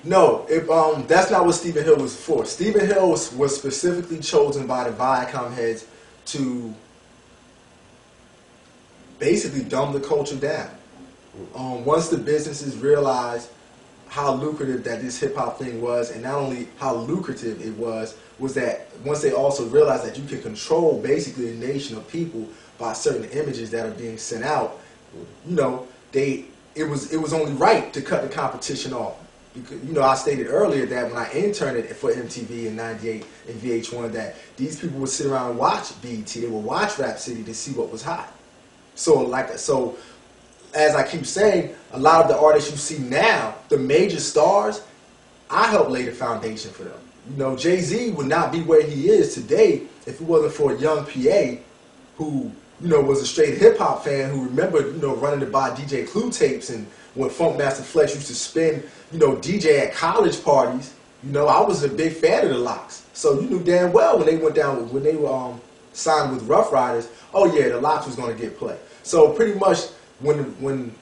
No, that's not what Stephen Hill was for. Stephen Hill was specifically chosen by the Viacom heads to basically dumb the culture down. Once the businesses realized how lucrative that this hip hop thing was, and not only how lucrative it was that once they also realized that you can control basically a nation of people by certain images that are being sent out, you know, it was only right to cut the competition off. Because, you know, I stated earlier that when I interned for MTV in '98 and VH1, that these people would sit around and watch B.E.T. They would watch Rap City to see what was hot. So as I keep saying, a lot of the artists you see now, the major stars, I helped lay the foundation for them. You know, Jay-Z would not be where he is today if it wasn't for a young PA who, you know, was a straight hip-hop fan who remembered, you know, running to buy DJ Clue tapes, and when Funkmaster Flex used to spin, you know, DJ at college parties. You know, I was a big fan of the Locks. So you knew damn well when they went down, when they were signed with Rough Riders, oh yeah, the Locks was going to get play. So pretty much when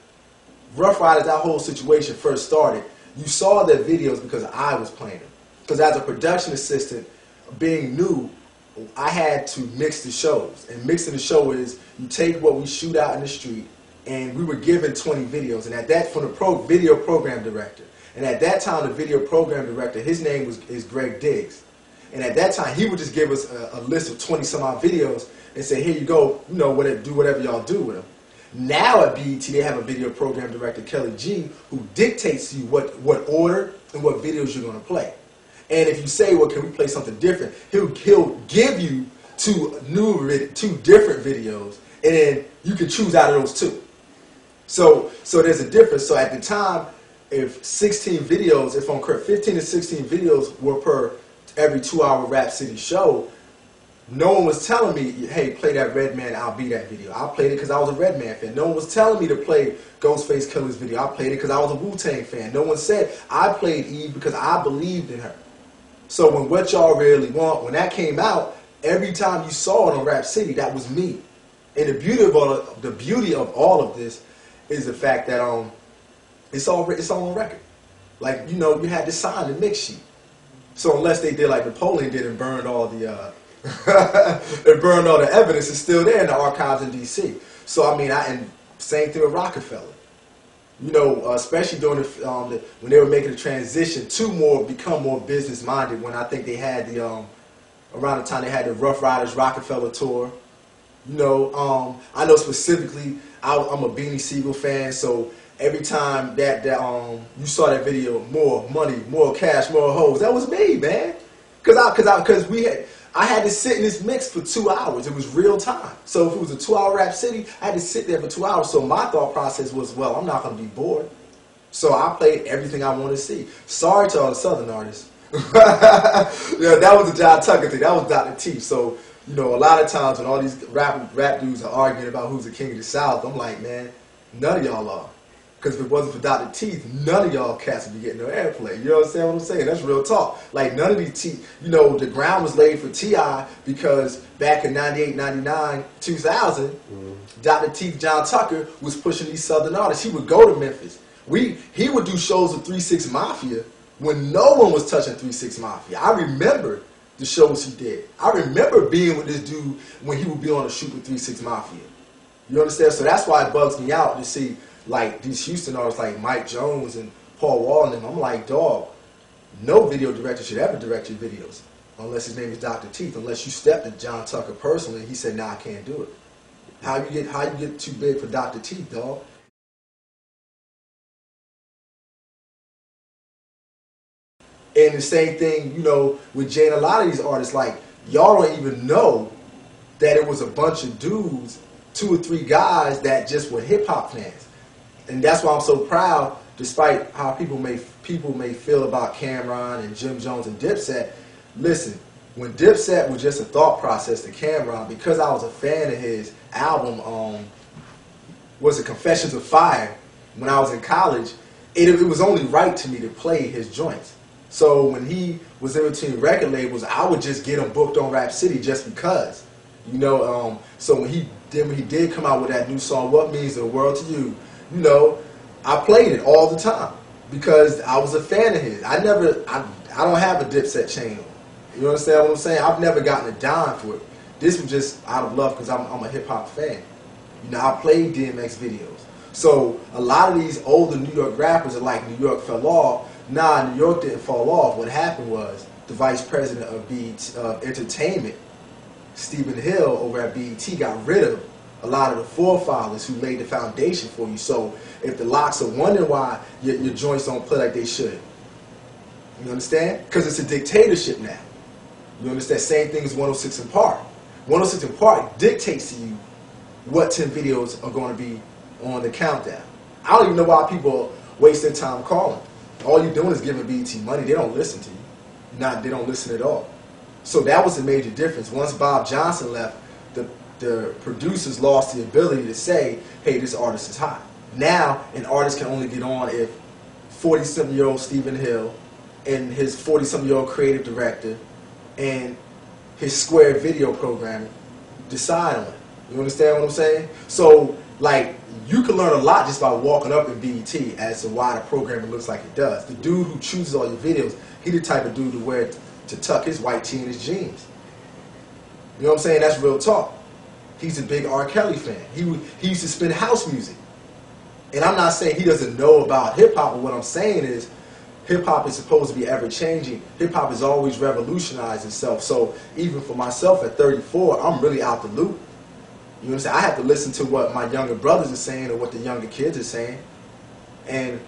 Rough Riders, that whole situation first started, you saw their videos because I was playing them. Because as a production assistant, being new, I had to mix the shows. And mixing the show is you take what we shoot out in the street, and we were given 20 videos. And at that, from the video program director. And at that time, the video program director, his name is Greg Diggs. And at that time, he would just give us a list of 20 some odd videos and say, here you go, you know, do whatever y'all do with them. Now at B.E.T. they have a video program director, Kelly G, who dictates to you what order and what videos you're going to play. And if you say, well, can we play something different, he'll give you two different videos, and then you can choose out of those two. So there's a difference. So at the time, if 16 videos, if I'm correct, 15 to 16 videos were per every 2-hour Rap City show, no one was telling me, hey, play that Redman, I'll Be That video. I played it because I was a Redman fan. No one was telling me to play Ghostface Killer's video. I played it because I was a Wu-Tang fan. No one said I played Eve because I believed in her. So when What Y'all Really Want, when that came out, every time you saw it on Rap City, that was me. And the beauty of all of this is the fact that it's all on record. Like, you know, you had to sign the mix sheet. So unless they did like Napoleon did and burned all the it burned all the evidence, it's still there in the archives in D.C. So I mean, and same thing with Rockefeller. You know, especially during when they were making the transition to become more business minded. When I think they had around the time they had the Rough Riders Rockefeller tour. You know, I know specifically I'm a Beanie Siegel fan, so every time that you saw that video, more money, more cash, more hoes, that was me, man. Because I had to sit in this mix for 2 hours. It was real time. So if it was a 2-hour Rap City, I had to sit there for 2 hours. So my thought process was, well, I'm not going to be bored. So I played everything I want to see. Sorry to all the Southern artists. Yeah, that was the John Tucker thing. That was Dr. T. So, you know, a lot of times when all these rap dudes are arguing about who's the king of the South, I'm like, man, none of y'all are. Because if it wasn't for Dr. Teeth, none of y'all cats would be getting no airplay. You know what I'm saying? That's real talk. Like, none of these you know, the ground was laid for T.I. because back in 98, 99, 2000, Dr. Teeth, John Tucker was pushing these Southern artists. He would go to Memphis. He would do shows with 3 6 Mafia when no one was touching 3 6 Mafia. I remember the shows he did. I remember being with this dude when he would be on a shoot with 3 6 Mafia. You understand? So that's why it bugs me out to see like these Houston artists like Mike Jones and Paul Wall and them. I'm like, dog, no video director should ever direct your videos unless his name is Dr. Teeth, unless you stepped to John Tucker personally and he said, nah, I can't do it. How you get too big for Dr. Teeth, dog? And the same thing, you know, with Jay and a lot of these artists, like, y'all don't even know that it was a bunch of dudes, 2 or 3 guys that just were hip-hop fans. And that's why I'm so proud, despite how people may feel about Cameron and Jim Jones and Dipset. Listen, when Dipset was just a thought process to Cameron, because I was a fan of his album, was it Confessions of Fire, when I was in college, it was only right to me to play his joints. So when he was in between record labels, I would just get him booked on Rap City just because. You know, so when he did come out with that new song, What Means the World to You, you know, I played it all the time. Because I was a fan of his. I don't have a Dipset chain on. You understand what I'm saying? I've never gotten a dime for it. This was just out of love because I'm a hip hop fan. You know, I played DMX videos. So a lot of these older New York rappers are like New York fell off. Nah, New York didn't fall off. What happened was the vice president of B.E.T. Entertainment, Stephen Hill over at B.E.T. got rid of a lot of the forefathers who laid the foundation for you. So if the locks are wondering why your joints don't play like they should, you understand? Because it's a dictatorship now. You understand? Same thing as 106 in Park. 106 in Park dictates to you what 10 videos are going to be on the countdown. I don't even know why people waste their time calling. All you're doing is giving B.E.T. money. They don't listen to you. They don't listen at all. So that was a major difference. Once Bob Johnson left, the producers lost the ability to say, hey, this artist is hot. Now, an artist can only get on if 40-something-year-old Stephen Hill and his 40-something-year-old creative director and his Square video programmer decide on it. You understand what I'm saying? So, like, you can learn a lot just by walking up in B.E.T. as to why the programming looks like it does. The dude who chooses all your videos, he the type of dude to tuck his white tee in his jeans. You know what I'm saying? That's real talk. He's a big R. Kelly fan. He used to spin house music. And I'm not saying he doesn't know about hip-hop, but what I'm saying is hip-hop is supposed to be ever-changing. Hip-hop has always revolutionized itself. So even for myself at 34, I'm really out the loop. You understand? I have to listen to what my younger brothers are saying or what the younger kids are saying. And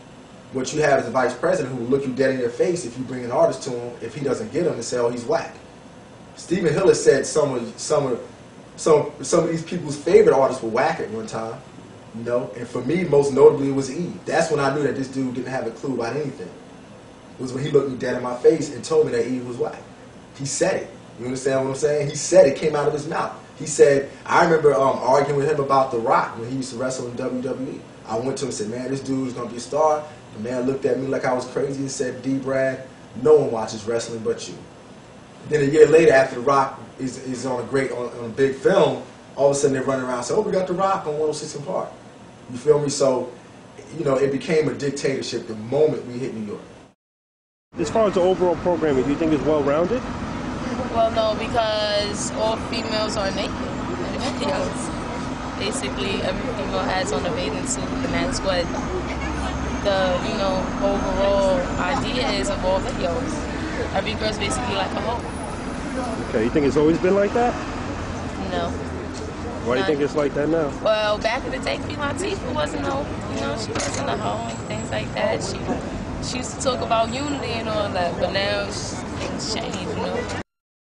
what you have is a vice president who will look you dead in your face if you bring an artist to him, if he doesn't get him, and say, oh, he's whack. Stephen Hill has said some of these people's favorite artists were whack at one time. You know, and for me, most notably, it was E. That's when I knew that this dude didn't have a clue about anything. It was when he looked me dead in my face and told me that E was whack. He said it. You understand what I'm saying? He said it, came out of his mouth. He said, I remember arguing with him about The Rock when he used to wrestle in WWE. I went to him and said, man, this dude is going to be a star. The man looked at me like I was crazy and said, D. Brad, no one watches wrestling but you. Then a year later, after The Rock is on a big film, all of a sudden they're running around and say, oh, we got The Rock on 106 in Park. You feel me? So, you know, it became a dictatorship the moment we hit New York. As far as the overall programming, do you think it's well-rounded? Well, no, because all females are naked in the videos. Basically, every female has on a bathing suit, and that's what the, you know, overall idea is of all videos. Every girl's basically like a hoe. Okay, you think it's always been like that? No. Why do you think it's like that now? Well, back in the day, Queen Latifah wasn't no, you know, she wasn't a hoe and things like that. She used to talk about unity and all that, but now things changed.